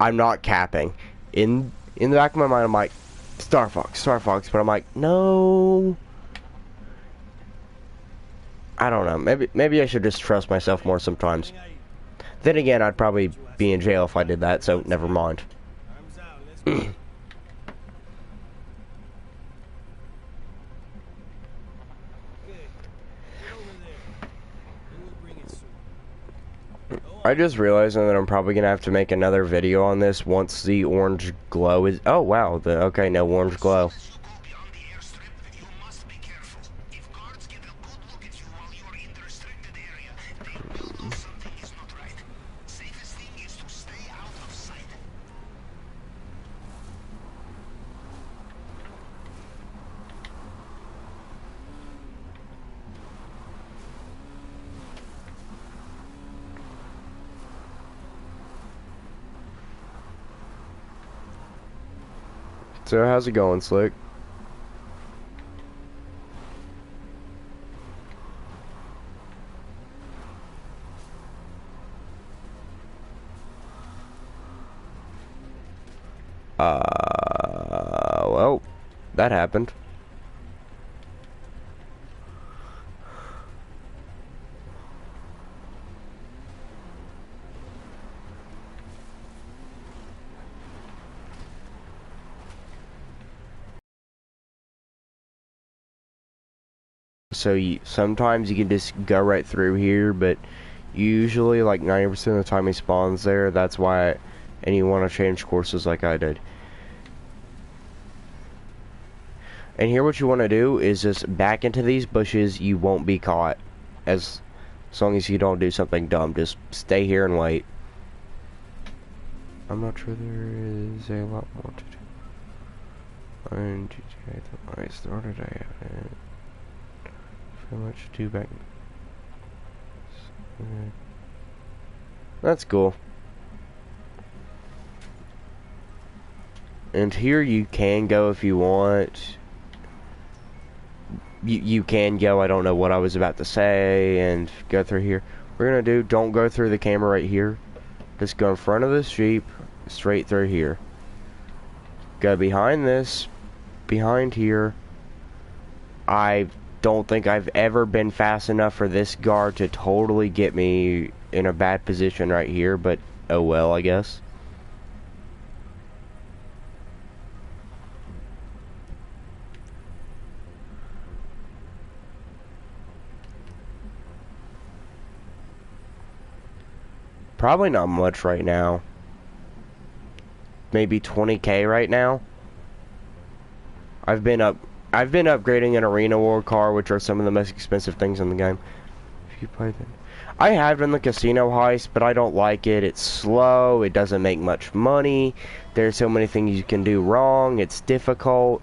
I'm not capping. In the back of my mind, I'm like, Star Fox, but I'm like, no. I don't know. Maybe I should just trust myself more sometimes. Then again, I'd probably be in jail if I did that, so never mind. I just realized that I'm probably gonna have to make another video on this once the orange glow is. Oh wow, okay, no orange glow. So how's it going, Slick? Well, that happened. So sometimes you can just go right through here, but usually like 90% of the time he spawns there. That's why, and you want to change courses like I did. And here what you want to do is just back into these bushes. You won't be caught as long as you don't do something dumb. Just stay here and wait. I'm not sure there is a lot more to do. On GTA, I started how much to do back. That's cool. And here you can go if you want. You can go. I don't know what I was about to say, and go through here. We're gonna do. Don't go through the camera right here. Just go in front of this Jeep, straight through here. Go behind this, behind here. I don't think I've ever been fast enough for this guard to totally get me in a bad position right here, but oh well, I guess. Probably not much right now. Maybe 20K right now. I've been upgrading an arena war car, which are some of the most expensive things in the game. If you play that, I have done the casino heist, but I don't like it. It's slow. It doesn't make much money. There's so many things you can do wrong. It's difficult.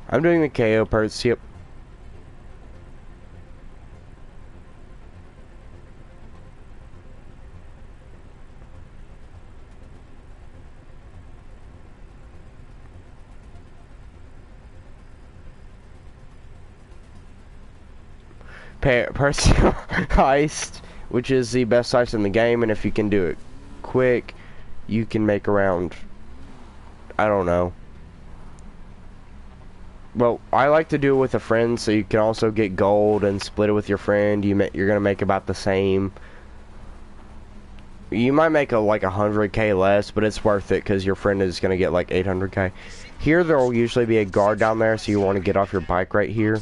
I'm doing the cayo parts. Yep. Personal heist, which is the best heist in the game, and if you can do it quick, you can make around, I don't know. Well, I like to do it with a friend, so you can also get gold and split it with your friend. You're gonna make about the same. You might make like 100K less, but it's worth it because your friend is gonna get like 800K. Here there will usually be a guard down there, so you want to get off your bike right here.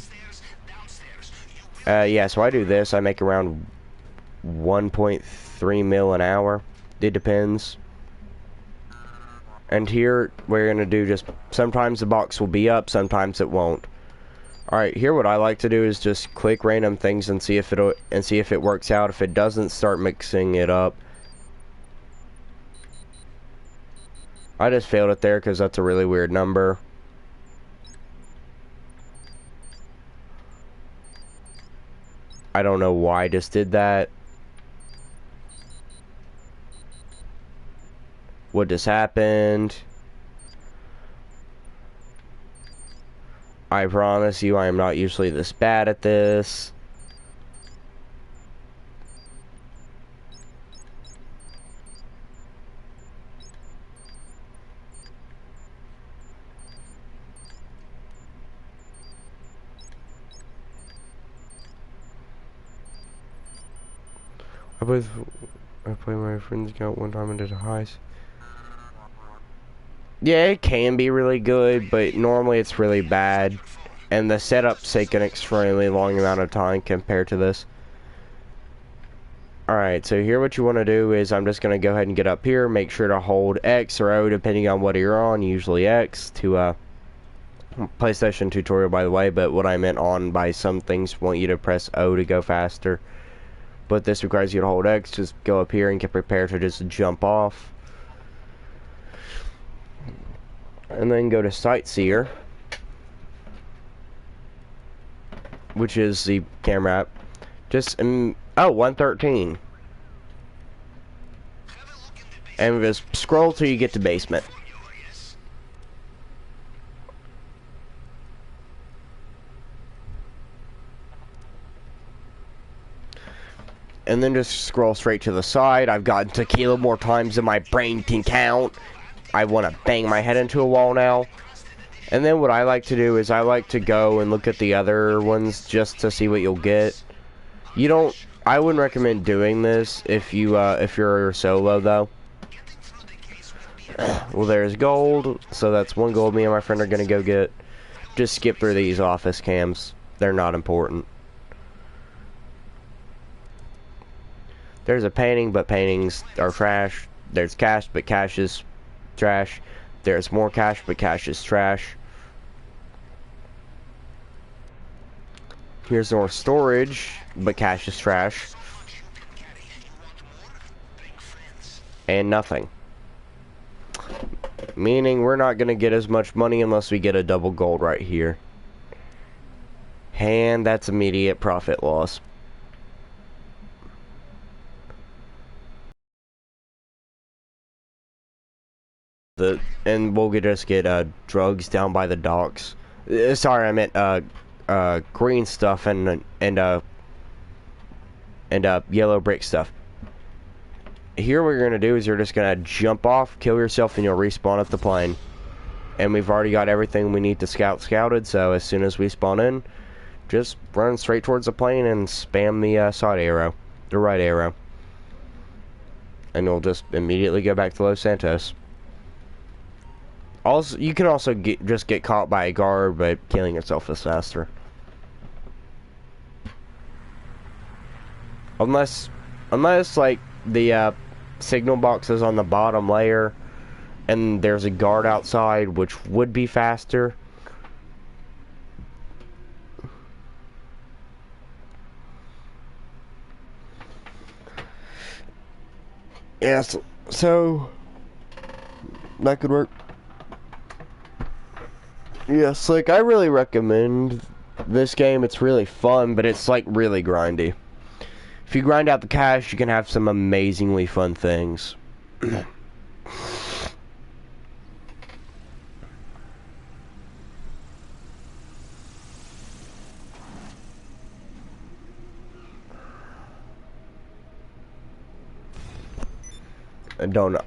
Yeah, so I do this. I make around 1.3 mil an hour. It depends. And here, we're going to do just... Sometimes the box will be up, sometimes it won't. Alright, here what I like to do is just click random things and see if it works out. If it doesn't, start mixing it up. I just failed it there because that's a really weird number. I don't know why I just did that. What just happened? I promise you I am not usually this bad at this. I played, I played my friend's account one time and did a heist. Yeah, it can be really good, but normally it's really bad. And the setup's take an extremely long amount of time compared to this. Alright, so here what you want to do is I'm just going to go ahead and get up here. Make sure to hold X or O depending on what you're on. Usually X to PlayStation tutorial, by the way. But what I meant on by some things want you to press O to go faster. But this requires you to hold X. Just go up here and get prepared to just jump off. And then go to Sightseer, which is the camera app. Just, oh, 113. And just scroll till you get to basement. And then just scroll straight to the side. I've gotten tequila more times than my brain can count. I want to bang my head into a wall now. And then what I like to do is I like to go and look at the other ones just to see what you'll get. I wouldn't recommend doing this if you're solo though. Well, there's gold, so that's one gold me and my friend are gonna go get. Just skip through these office cams. They're not important. There's a painting, but paintings are trash. There's cash, but cash is trash. There's more cash, but cash is trash. Here's more storage, but cash is trash. And nothing. Meaning we're not gonna get as much money unless we get a double gold right here. And that's immediate profit loss. And we'll just get drugs down by the docks. Sorry, I meant green stuff and yellow brick stuff. Here what you're gonna do is you're just gonna jump off, kill yourself, and you'll respawn at the plane. And we've already got everything we need to scouted, so as soon as we spawn in, just run straight towards the plane and spam the side arrow, the right arrow. And you'll just immediately go back to Los Santos. Also, you can also just get caught by a guard, but killing yourself is faster. Unless like the signal box is on the bottom layer, and there's a guard outside, which would be faster. Yes, so that could work. Yes, like I really recommend this game. It's really fun, but it's like really grindy. If you grind out the cash, you can have some amazingly fun things.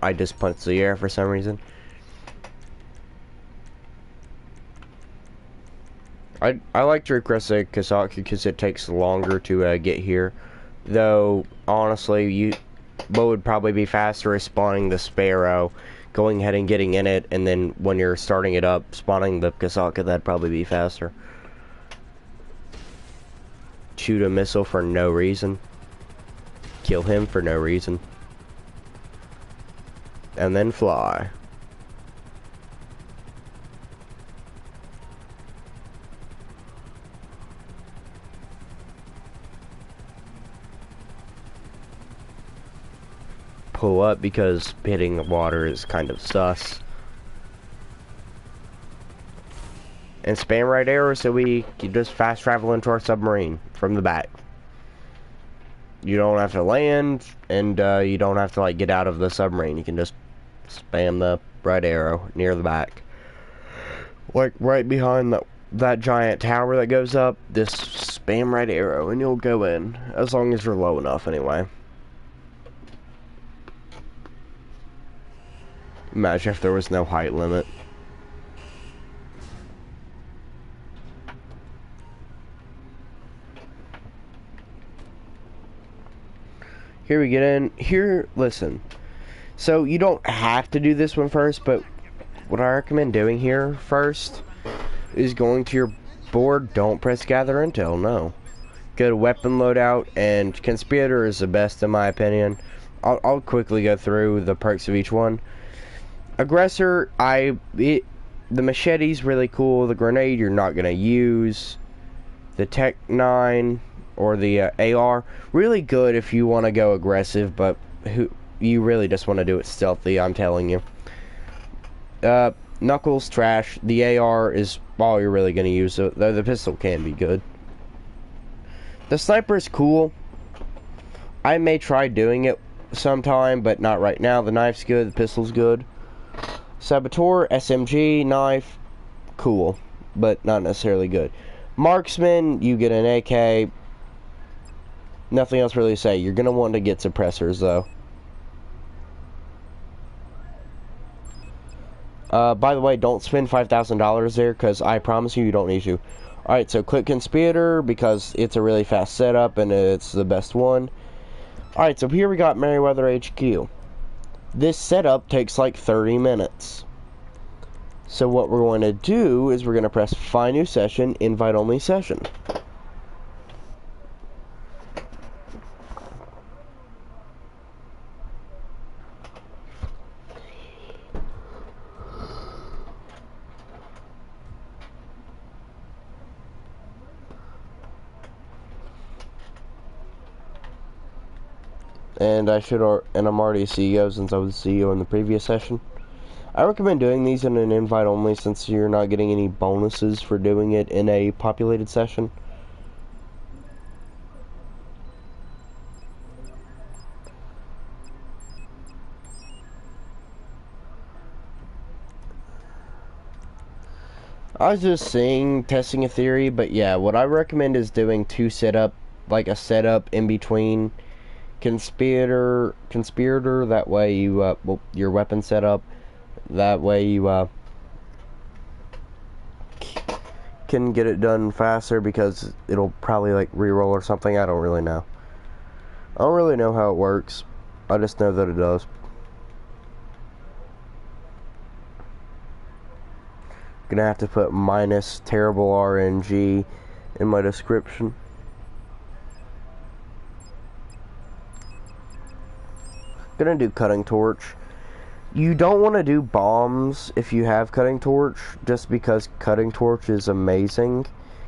I just punched the air for some reason. I like to request a Kasaki because it takes longer to get here. Though, honestly, what would probably be faster is spawning the Sparrow, going ahead and getting in it, and then when you're starting it up, spawning the Kasaka, that'd probably be faster. Shoot a missile for no reason. Kill him for no reason. And then fly. Pull up because hitting the water is kind of sus. And spam right arrow so we can just fast travel into our submarine from the back. You don't have to land, and you don't have to like get out of the submarine. You can just spam the right arrow near the back. Like right behind that giant tower that goes up, this spam right arrow and you'll go in. As long as you're low enough anyway. Imagine if there was no height limit. Here we get in. Here, listen. So you don't have to do this one first, but what I recommend doing here first is going to your board. Don't press gather intel, no. Go to weapon loadout, and conspirator is the best in my opinion. I'll quickly go through the perks of each one. Aggressor, the machete's really cool. The grenade you're not gonna use. The Tech 9 or the AR, really good if you want to go aggressive, but you really just want to do it stealthy, I'm telling you. Knuckles, trash. The AR is all you're really going to use, though the pistol can be good. The sniper is cool. I may try doing it sometime, but not right now. The knife's good, the pistol's good. Saboteur, SMG, knife, cool, but not necessarily good. Marksman, you get an AK. Nothing else really to say. You're going to want to get suppressors, though. By the way, don't spend $5,000 there, because I promise you, you don't need to. Alright, so click Conspirator, because it's a really fast setup, and it's the best one. Alright, so here we got Merryweather HQ. This setup takes like 30 minutes. So what we're going to do is we're going to press Find New Session, Invite Only Session. And I'm already a CEO since I was CEO in the previous session. I recommend doing these in an invite only since you're not getting any bonuses for doing it in a populated session. I was just testing a theory, but yeah, what I recommend is doing two setup, like a setup in between conspirator, that way you, well, your weapon setup, that way you, can get it done faster because it'll probably, like, reroll or something, I don't really know. I don't really know how it works, I just know that it does. Gonna have to put minus terrible RNG in my description. Gonna do cutting torch. You don't want to do bombs if you have cutting torch, just because cutting torch is amazing,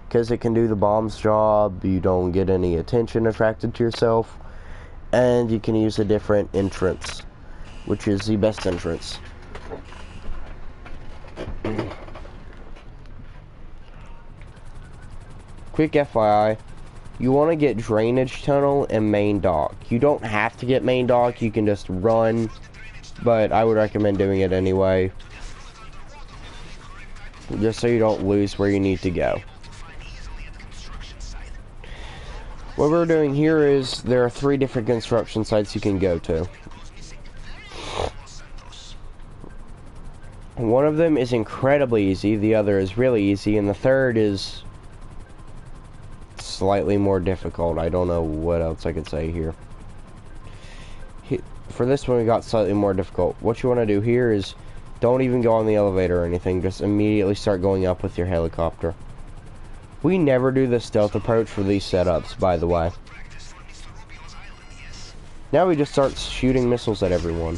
because it can do the bomb's job. You don't get any attention attracted to yourself, and you can use a different entrance, which is the best entrance. Quick FYI, you want to get drainage tunnel and main dock. You don't have to get main dock, you can just run, but I would recommend doing it anyway, just so you don't lose where you need to go. What we're doing here is there are 3 different construction sites you can go to. One of them is incredibly easy, the other is really easy, and the third is slightly more difficult. I don't know what else I could say here. For this one, we got slightly more difficult. What you want to do here is don't even go on the elevator or anything. Just immediately start going up with your helicopter. We never do the stealth approach for these setups, by the way. Now we just start shooting missiles at everyone.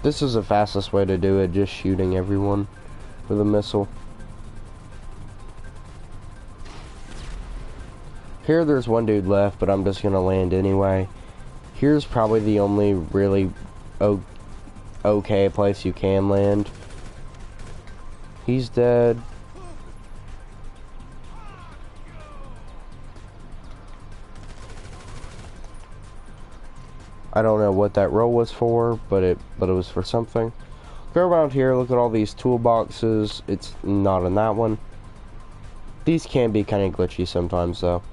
This is the fastest way to do it, just shooting everyone with a missile. Here there's one dude left, but I'm just gonna land anyway. Here's probably the only really okay place you can land. He's dead. I don't know what that roll was for, but it was for something. Go around here, look at all these toolboxes. It's not in that one. These can be kind of glitchy sometimes, though.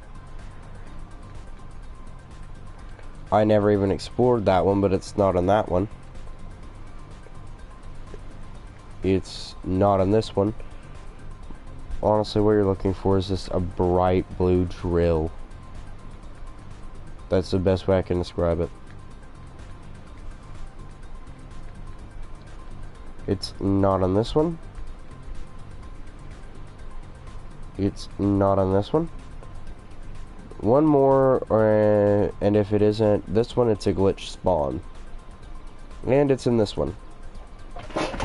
I never even explored that one, but it's not in that one. It's not in this one. Honestly, what you're looking for is just a bright blue drill. That's the best way I can describe it. It's not on this one. It's not on this one. One more, and if it isn't this one, it's a glitch spawn. And it's in this one.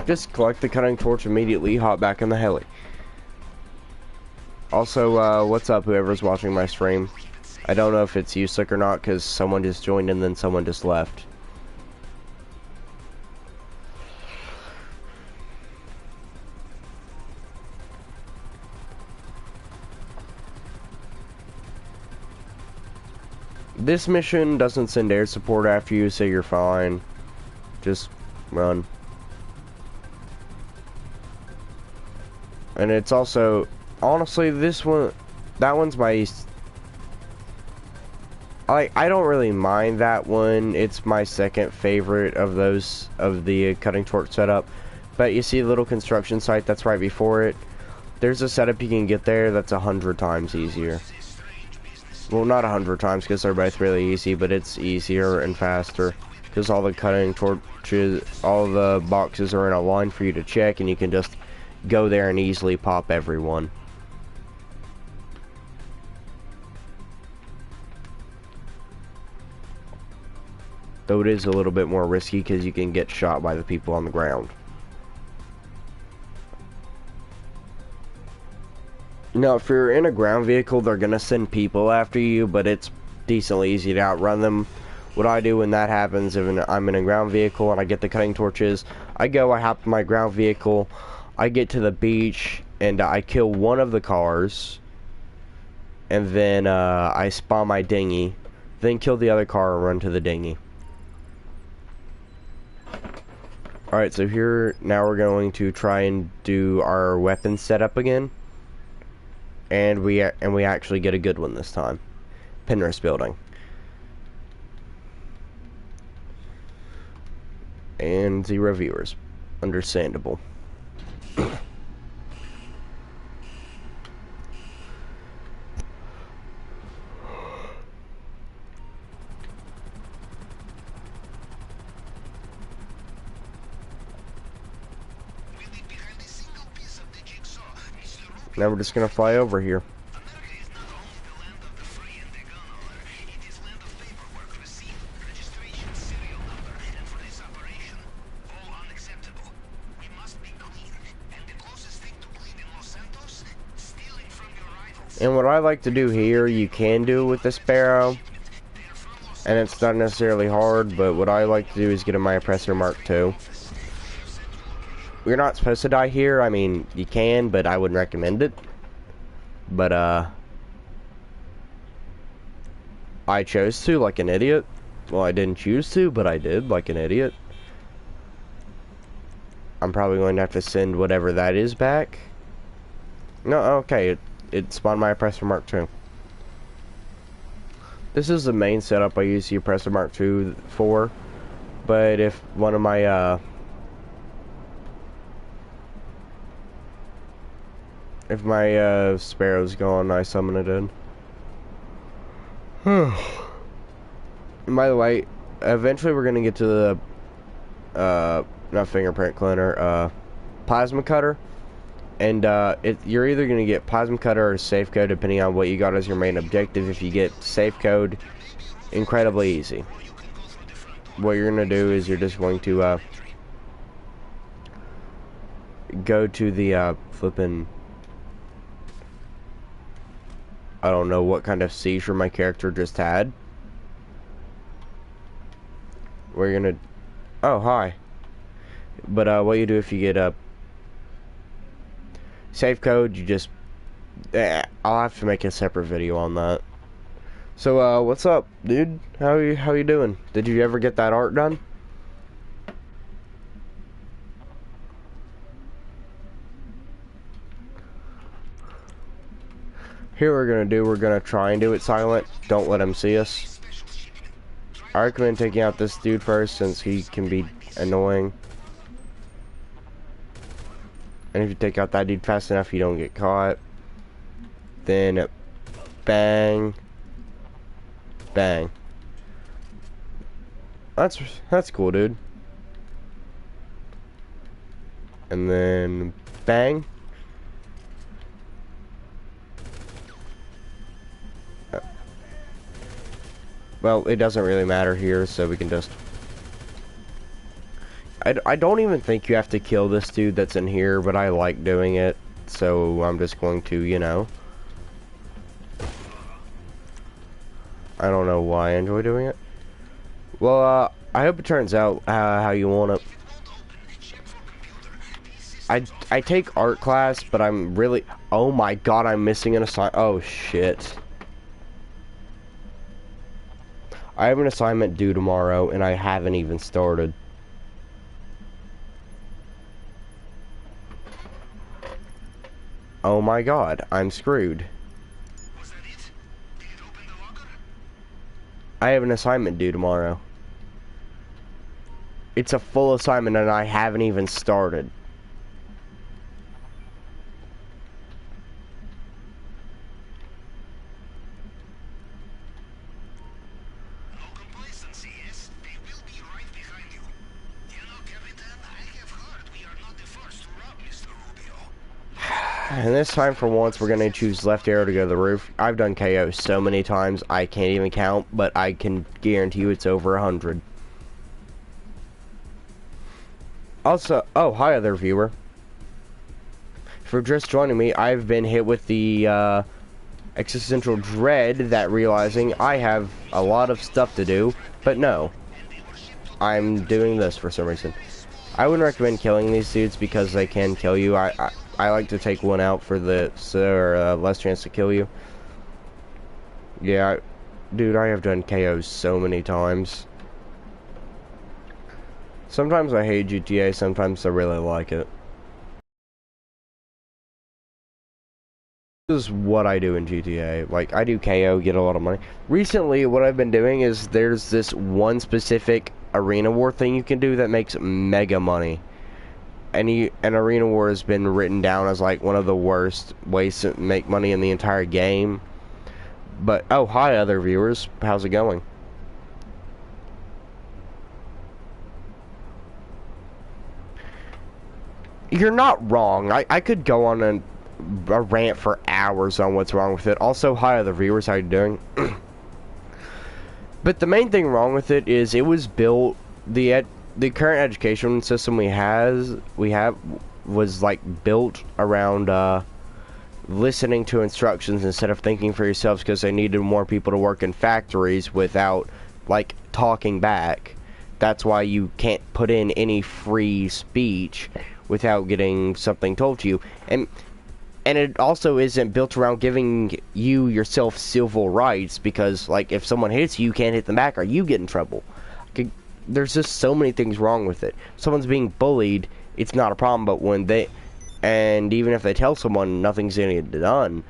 Just collect the cutting torch immediately, hop back in the heli. Also, what's up, whoever's watching my stream? I don't know if it's you, Slick, or not, because someone just joined and then someone just left. This mission doesn't send air support after you, so you're fine. Just run. And it's also, honestly, this one, that one's my, I don't really mind that one. It's my second favorite of those, of the cutting torch setup. But you see the little construction site that's right before it? There's a setup you can get there that's 100 times easier. Well, not 100 times because they're both really easy, but it's easier and faster because all the cutting torches, all the boxes are in a line for you to check, and you can just go there and easily pop everyone. Though it is a little bit more risky because you can get shot by the people on the ground. Now, if you're in a ground vehicle, they're gonna send people after you, but it's decently easy to outrun them. What I do when that happens, if I'm in a ground vehicle and I get the cutting torches, I hop in my ground vehicle, I get to the beach, and I kill one of the cars, and then I spawn my dinghy, then kill the other car and run to the dinghy. Alright, so here, now we're going to try and do our weapon setup again. And we actually get a good one this time. Penrith building. And 0 viewers. Understandable. Now we're just gonna fly over here. And what I like to do here, you can do with the Sparrow, and it's not necessarily hard, but what I like to do is get a my oppressor Mark II. You're not supposed to die here. I mean, you can, but I wouldn't recommend it. But, I chose to, like an idiot. Well, I didn't choose to, but I did, like an idiot. I'm probably going to have to send whatever that is back. No, okay, it spawned my oppressor Mark II. This is the main setup I use the oppressor Mark II for. But if one of my, if my Sparrow's gone, I summon it in. And by the way, eventually we're gonna get to the not fingerprint cleaner, plasma cutter, and you're either gonna get plasma cutter or safe code depending on what you got as your main objective. If you get safe code, incredibly easy. What you're gonna do is you're just going to go to the flippin', I don't know what kind of seizure my character just had. We're gonna, oh hi. But what you do if you get a safe code, you just, I'll have to make a separate video on that. So what's up, dude? How you doing? Did you ever get that art done? Here we're gonna do, we're gonna try and do it silent. Don't let him see us. I recommend taking out this dude first since he can be annoying. And if you take out that dude fast enough, you don't get caught. Then, bang. Bang. That's cool, dude. And then, bang. Well, it doesn't really matter here, so we can just... I don't even think you have to kill this dude that's in here, but I like doing it, so I'm just going to, you know. I don't know why I enjoy doing it. Well, I hope it turns out how you want it. I take art class, but I'm really... Oh my god, I'm missing an assignment. Oh, shit. I have an assignment due tomorrow, and I haven't even started. Oh my god, I'm screwed. Was that it? Did it open the locker? I have an assignment due tomorrow. It's a full assignment, and I haven't even started. And this time, for once, we're going to choose left arrow to go to the roof. I've done KO so many times, I can't even count, but I can guarantee you it's over 100. Also, oh, hi other viewer. For just joining me, I've been hit with the existential dread that realizing I have a lot of stuff to do, but no. I'm doing this for some reason. I wouldn't recommend killing these dudes because they can kill you. I like to take one out for the less chance to kill you. Yeah, dude, I have done KOs so many times. Sometimes I hate GTA, sometimes I really like it. This is what I do in GTA. Like, I do KO, get a lot of money. Recently, what I've been doing is there's this one specific arena war thing you can do that makes mega money. An arena war has been written down as like one of the worst ways to make money in the entire game. But, oh, hi other viewers. How's it going? You're not wrong. I could go on a rant for hours on what's wrong with it. Also, hi other viewers. How you doing? But the main thing wrong with it is it was built... The current education system we have was like built around listening to instructions instead of thinking for yourselves, because they needed more people to work in factories without like talking back. That's why you can't put in any free speech without getting something told to you, and it also isn't built around giving you yourself civil rights, because like if someone hits you, you can't hit them back or you get in trouble. There's just so many things wrong with it. If someone's being bullied, it's not a problem, but when and even if they tell someone, nothing's gonna get done.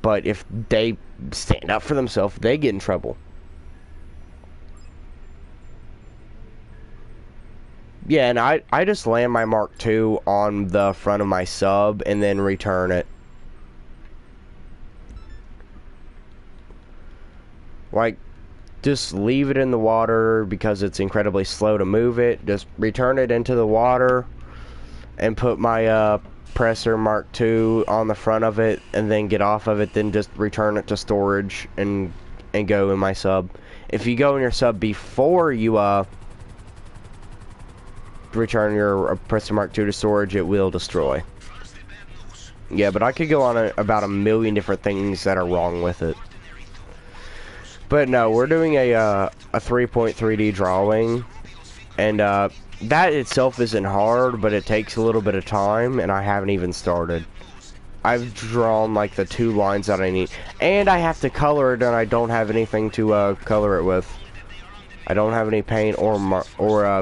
But if they stand up for themselves, they get in trouble. Yeah, and I just land my Mark II on the front of my sub and then return it. Like, just leave it in the water because it's incredibly slow to move it. Just return it into the water and put my presser Mark II on the front of it and then get off of it, then just return it to storage and go in my sub. If you go in your sub before you return your presser Mark II to storage, it will destroy. Yeah, but I could go on about a million different things that are wrong with it. But no, we're doing a 3.3D drawing, and that itself isn't hard, but it takes a little bit of time, and I haven't even started. I've drawn like the 2 lines that I need, and I have to color it, and I don't have anything to color it with. I don't have any paint or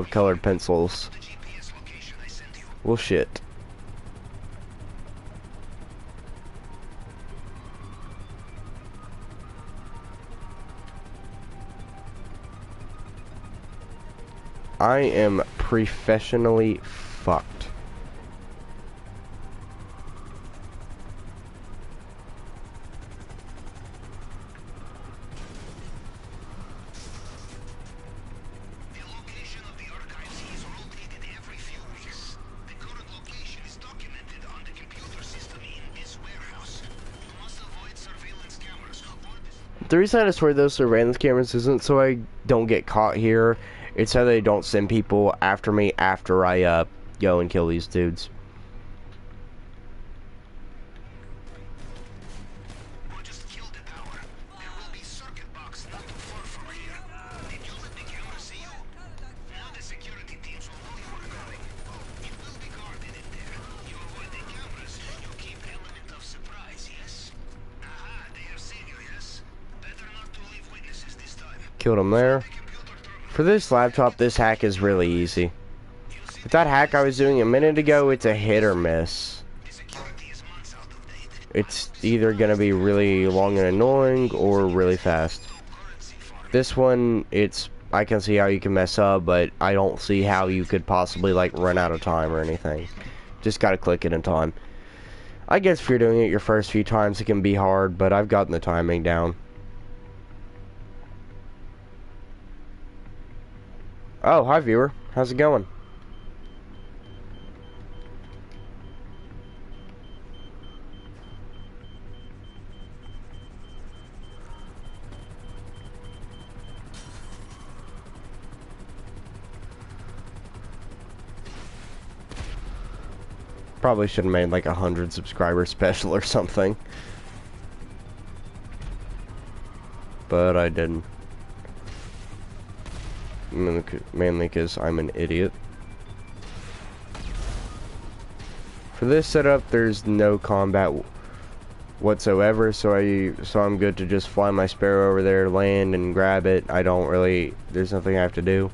colored pencils. Well, shit. I am professionally fucked. The location of the archives is rotated every few weeks. The current location is documented on the computer system in this warehouse. You must avoid surveillance cameras. The reason I destroyed those surveillance cameras isn't so I don't get caught here. It's so they don't send people after me after I go and kill these dudes. Or just kill the tower. There will be circuit box not too far from here. Did you let the camera see you? Now the security teams will know you are coming. It will be guarded in there. You avoid the cameras. You keep element of surprise, yes? Aha, they are seeing you, yes? Better not to leave witnesses this time. Killed him there. For this laptop, this hack is really easy. With that hack I was doing a minute ago, it's a hit or miss. It's either gonna be really long and annoying or really fast. This one, I can see how you can mess up, but I don't see how you could possibly like run out of time or anything. Just gotta click it in time. I guess if you're doing it your first few times, it can be hard, but I've gotten the timing down. Oh, hi viewer. How's it going? Probably should have made like 100 subscriber special or something. But I didn't. Mainly because I'm an idiot. For this setup, there's no combat whatsoever, so I'm good to just fly my Sparrow over there, land, and grab it. There's nothing I have to do.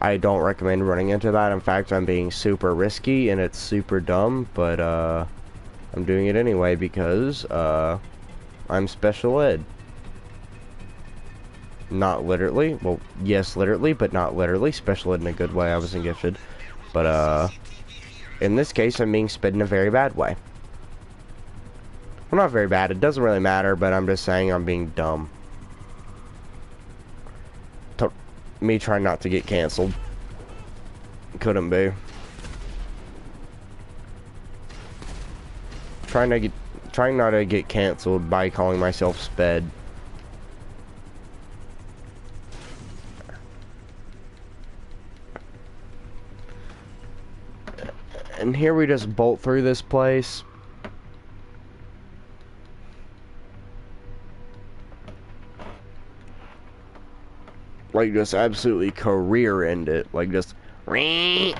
I don't recommend running into that. In fact, I'm being super risky, and it's super dumb, but I'm doing it anyway because I'm special ed. Not literally. Well, yes, literally, but not literally. Special ed in a good way. I wasn't gifted. But, in this case, I'm being sped in a very bad way. Well, not very bad. It doesn't really matter, but I'm just saying I'm being dumb. Me trying not to get canceled. Couldn't be. Trying not to get canceled by calling myself sped. And here we just bolt through this place. Like, just absolutely career end it. Like, just... I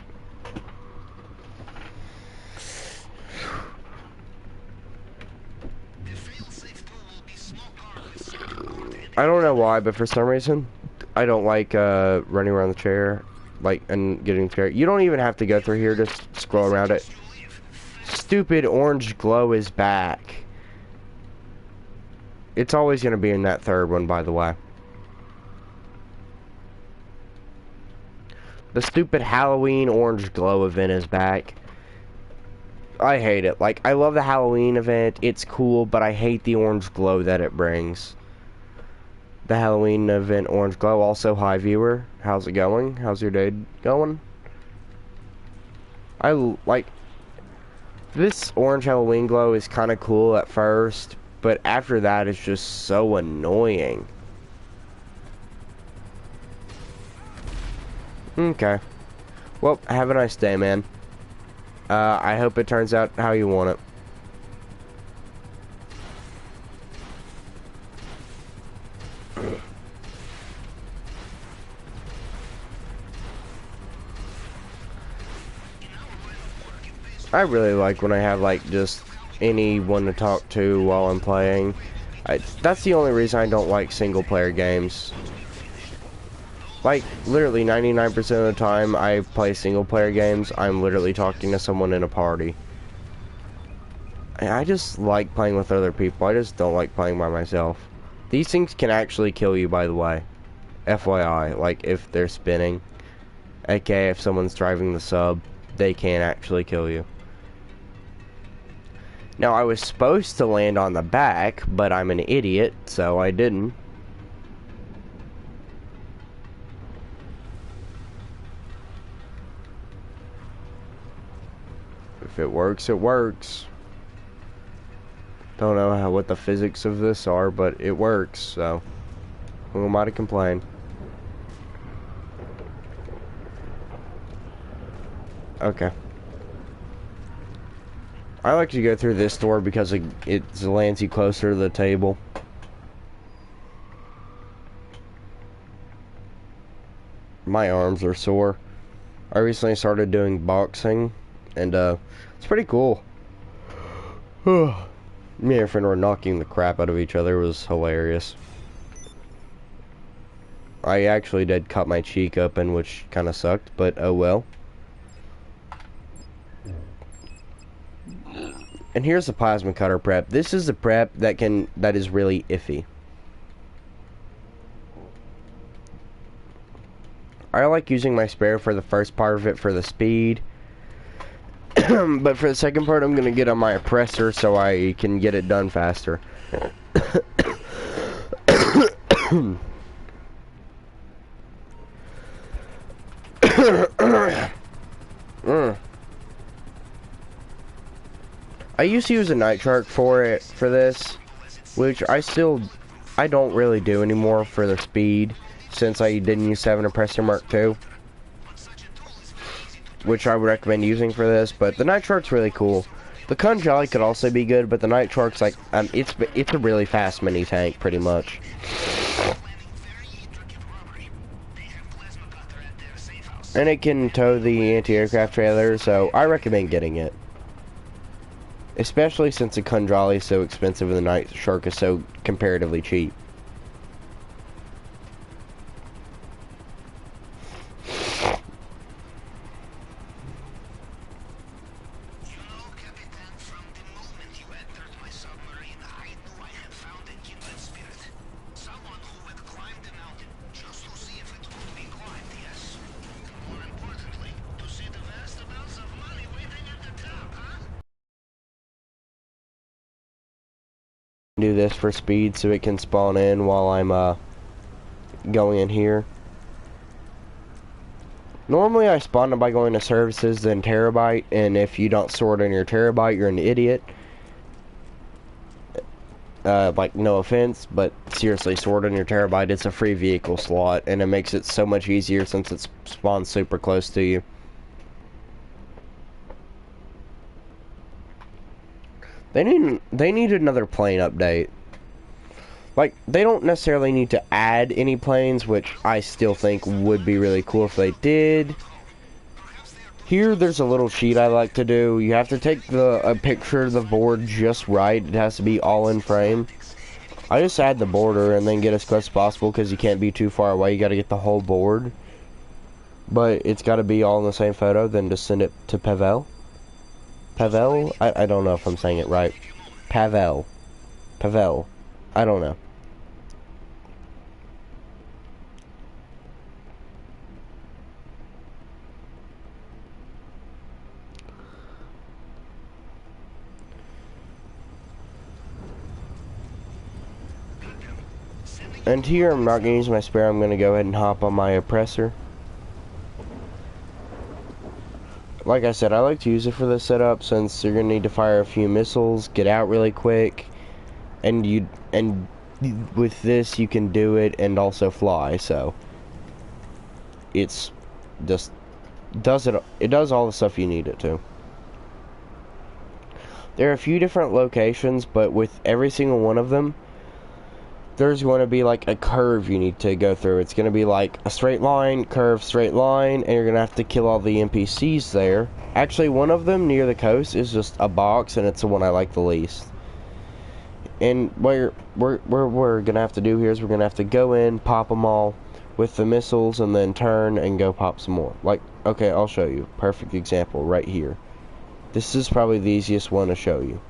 don't know why, but for some reason, I don't like running around the chair. Like, and getting scared. You don't even have to go through here, just scroll around it. Stupid orange glow is back. It's always going to be in that third one, by the way. The stupid Halloween orange glow event is back. I hate it. Like, I love the Halloween event. It's cool, but I hate the orange glow that it brings. The Halloween event orange glow. Also, hi viewer. How's it going? How's your day going? Like this orange Halloween glow is kind of cool at first, but after that it's just so annoying. Okay. Well, have a nice day, man. I hope it turns out how you want it. I really like when I have like just anyone to talk to while I'm playing. That's the only reason I don't like single player games. Like literally 99% of the time I play single player games, I'm literally talking to someone in a party. I just like playing with other people. I just don't like playing by myself. These things can actually kill you, by the way. FYI, like if they're spinning. aka if someone's driving the sub, they can't actually kill you. Now, I was supposed to land on the back, but I'm an idiot, so I didn't. If it works, it works. Don't know what the physics of this are, but it works, so who am I to complain? Okay. I like to go through this door because it lands you closer to the table. My arms are sore. I recently started doing boxing, and it's pretty cool. Me and a friend were knocking the crap out of each other. It was hilarious. I actually did cut my cheek open, which kind of sucked, but oh well. And here's the plasma cutter prep. This is the prep that is really iffy. I like using my spare for the first part of it for the speed. But for the second part, I'm going to get on my oppressor so I can get it done faster. I used to use a night shark for this, which I don't really do anymore for the speed, since I didn't use to have an oppressor Mark II, which I would recommend using for this. But the night shark's really cool. The Kunjali could also be good, but the night shark's like it's a really fast mini tank, pretty much. And it can tow the anti-aircraft trailer, so I recommend getting it. Especially since the Kunjali is so expensive and the night shark is so comparatively cheap. Do this for speed so it can spawn in while I'm going in here. Normally I spawn it by going to services then terabyte, and if you don't sort in your terabyte you're an idiot. Like, no offense, but seriously, sort in your terabyte. It's a free vehicle slot and it makes it so much easier since it spawns super close to you. They need another plane update. Like, they don't necessarily need to add any planes, which I still think would be really cool if they did. Here, there's a little cheat I like to do. You have to take a picture of the board just right. It has to be all in frame. I just add the border and then get as close as possible because you can't be too far away. You got to get the whole board. But it's got to be all in the same photo, then just send it to Pavel. Pavel? I don't know if I'm saying it right. Pavel. Pavel. I don't know. And here, I'm not going to use my spare. I'm going to go ahead and hop on my oppressor. Like I said, I like to use it for this setup since you're going to need to fire a few missiles, get out really quick, and with this you can do it and also fly, so it's just it does all the stuff you need it to. There are a few different locations, but with every single one of them there's going to be like a curve you need to go through. It's going to be like a straight line, curve, straight line, and you're going to have to kill all the NPCs there. Actually, one of them near the coast is just a box, and it's the one I like the least. And what we're going to have to do here is we're going to have to go in, pop them all with the missiles, and then turn and go pop some more. Like, okay, I'll show you. Perfect example right here. This is probably the easiest one to show you.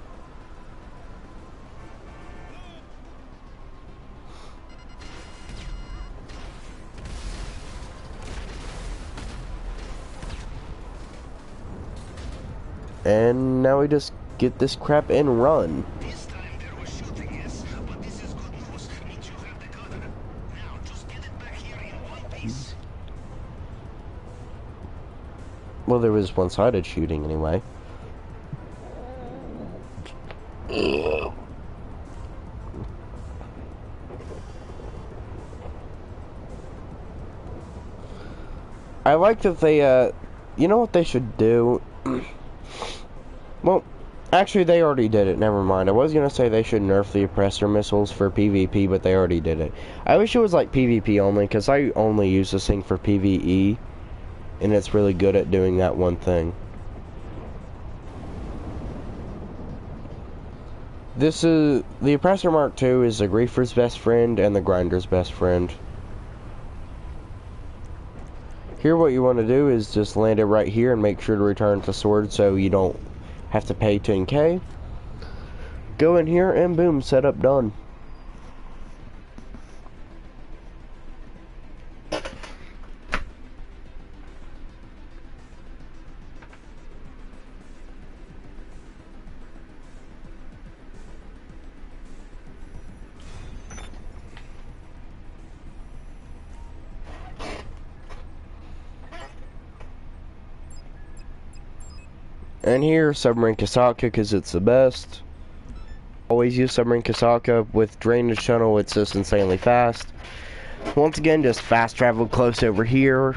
And now we just get this crap and run. This time there was shooting, yes, but this is good news. Means you have the gunner. Now just get it back here in one piece. Well, there was one-sided shooting anyway. I like that they, you know what they should do? Well, actually they already did it, never mind. I was gonna say they should nerf the oppressor missiles for PvP, but they already did it. I wish it was like PvP only, because I only use this thing for PvE, and it's really good at doing that one thing. This is, the Oppressor Mark II is the Griefer's best friend and the Grinder's best friend. Here what you want to do is just land it right here and make sure to return to sword so you don't have to pay 10k. Go in here and boom, setup done. And here, Submarine Kasaka, because it's the best. Always use Submarine Kasaka. With Drainage Tunnel, it's just insanely fast. Once again, just fast travel close over here.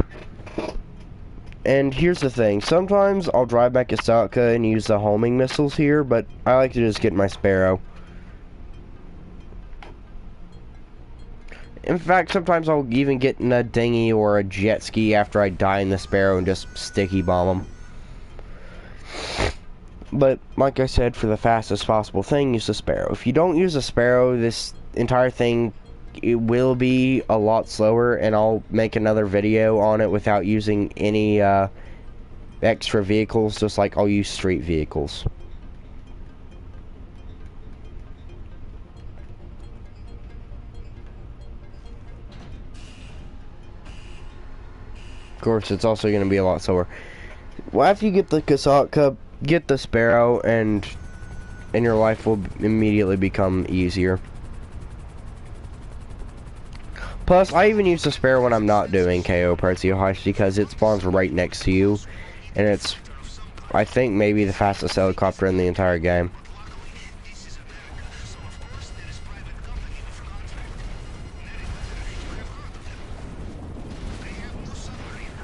And here's the thing. Sometimes I'll drive my Kasaka and use the homing missiles here, but I like to just get my Sparrow. In fact, sometimes I'll even get in a dinghy or a jet ski after I die in the Sparrow and just sticky bomb them. But, like I said, for the fastest possible thing, use the Sparrow. If you don't use the Sparrow, this entire thing, it will be a lot slower, and I'll make another video on it without using any extra vehicles, just like I'll use street vehicles. Of course, it's also going to be a lot slower. Well, after you get the Kasaka, get the Sparrow, and your life will immediately become easier. Plus, I even use the Sparrow when I'm not doing KO Partio Heist because it spawns right next to you, and it's, I think, maybe the fastest helicopter in the entire game.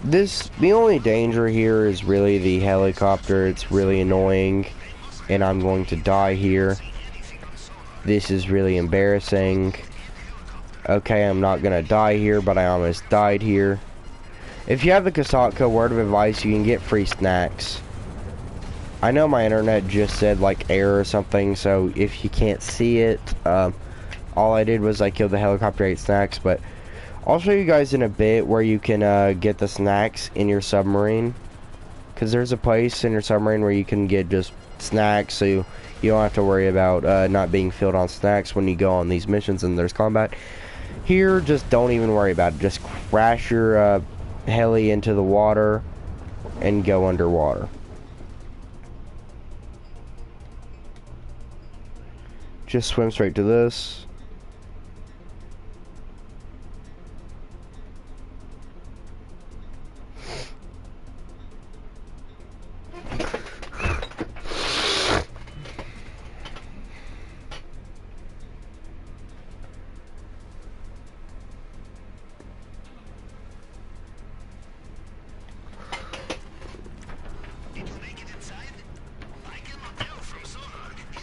The only danger here is really the helicopter. It's really annoying, and I'm going to die here. This is really embarrassing. Okay, I'm not gonna die here, but I almost died here. If you have the Kasaka, word of advice, you can get free snacks. I know my internet just said like error or something, so if you can't see it, all I did was I killed the helicopter, ate snacks, but I'll show you guys in a bit where you can get the snacks in your submarine. Because there's a place in your submarine where you can get just snacks, so you don't have to worry about not being filled on snacks when you go on these missions and there's combat. Here, just don't even worry about it. Just crash your heli into the water and go underwater. Just swim straight to this.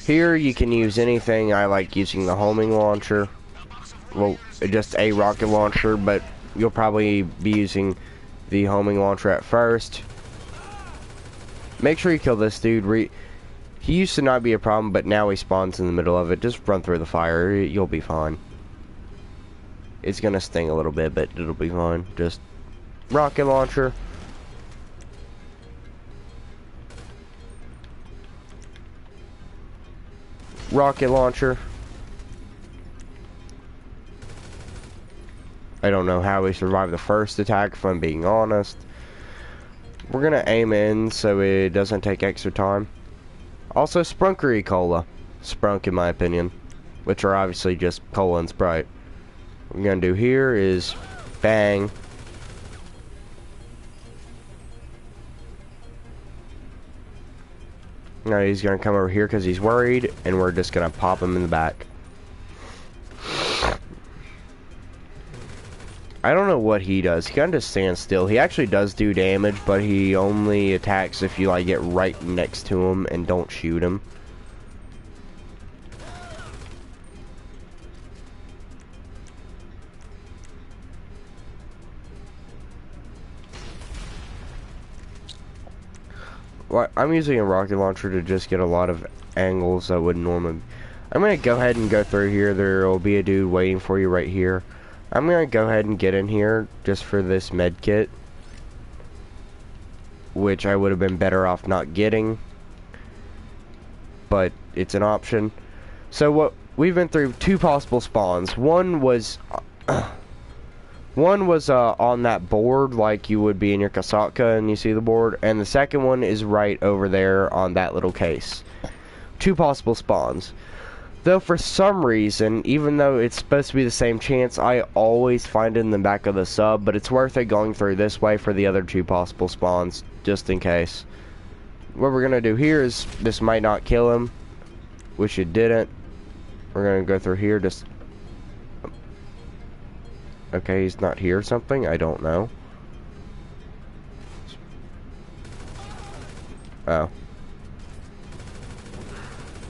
Here you can use anything. I like using the homing launcher. Well, just a rocket launcher, but you'll probably be using the homing launcher at first. Make sure you kill this dude. He used to not be a problem, but now he spawns in the middle of it. Just run through the fire. You'll be fine. It's gonna sting a little bit, but it'll be fine. Just rocket launcher. Rocket launcher. I don't know how we survived the first attack, if I'm being honest. We're gonna aim in so it doesn't take extra time. Also, Sprunkery Cola. Sprunk, in my opinion. Which are obviously just Cola and Sprite. What we're gonna do here is bang. Now he's gonna come over here because he's worried, and we're just gonna pop him in the back. I don't know what he does. He kind of stands still. He actually does do damage, but he only attacks if you like get right next to him and don't shoot him. Well, I'm using a rocket launcher to just get a lot of angles that would normally... I'm going to go ahead and go through here. There will be a dude waiting for you right here. I'm going to go ahead and get in here just for this med kit, which I would have been better off not getting, but it's an option. So what we've been through two possible spawns. One was on that board like you would be in your Kasatka and you see the board, and the second one is right over there on that little case. Two possible spawns. Though for some reason, even though it's supposed to be the same chance, I always find it in the back of the sub, but it's worth it going through this way for the other two possible spawns, just in case. What we're gonna do here is, this might not kill him, which it didn't. We're gonna go through here, just... Okay, he's not here or something, I don't know. Oh.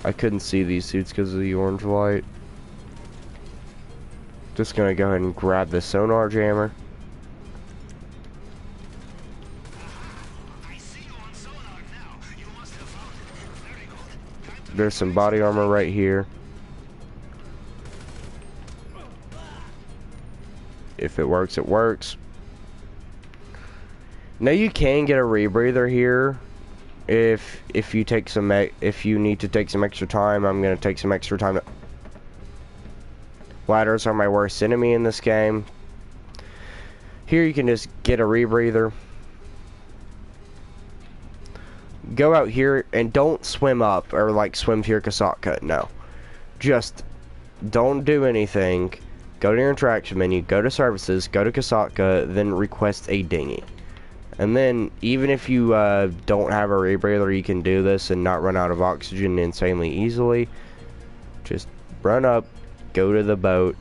I couldn't see these suits because of the orange light. Just gonna go ahead and grab the sonar jammer. There's some body armor right here. If it works, it works. Now you can get a rebreather here. If you take some if you need to take some extra time. I'm gonna take some extra time. Ladders are my worst enemy in this game. Here you can just get a rebreather. Go out here and don't swim up or like swim to your Kasatka. No, just don't do anything. Go to your interaction menu, go to services, go to Kasatka, then request a dinghy. And then, even if you don't have a rebreather, you can do this and not run out of oxygen insanely easily. Just run up, go to the boat,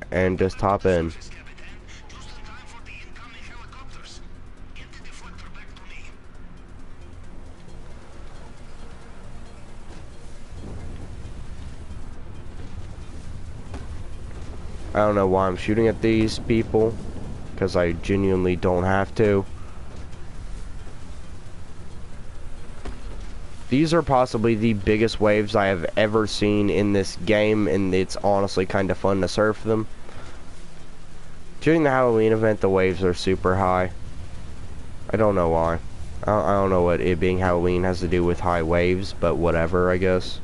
and just hop in. I don't know why I'm shooting at these people, because I genuinely don't have to. These are possibly the biggest waves I have ever seen in this game, and it's honestly kind of fun to surf them. During the Halloween event, the waves are super high. I don't know why. I don't know what it being Halloween has to do with high waves, but whatever, I guess.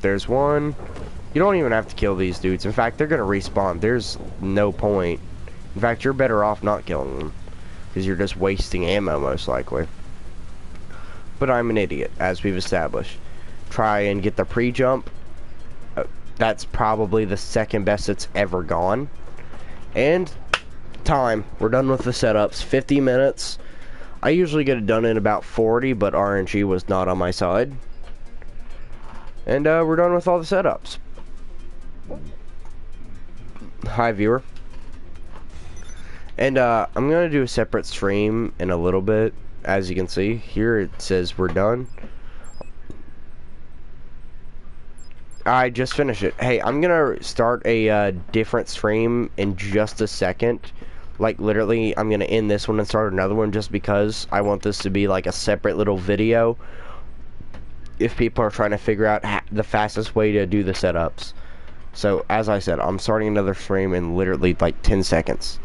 There's one. You don't even have to kill these dudes. In fact, they're gonna respawn. There's no point. In fact, you're better off not killing them, because you're just wasting ammo, most likely. But I'm an idiot, as we've established. Try and get the pre-jump. That's probably the second best it's ever gone. And time. We're done with the setups. 50 minutes. I usually get it done in about 40, but RNG was not on my side. And we're done with all the setups. Hi, viewer. And I'm gonna do a separate stream in a little bit. As you can see here, it says we're done. I just finished it. Hey, I'm gonna start a different stream in just a second. Like literally, I'm gonna end this one and start another one, just because I want this to be like a separate little video. If people are trying to figure out the fastest way to do the setups. So, as I said, I'm starting another stream in literally like 10 seconds.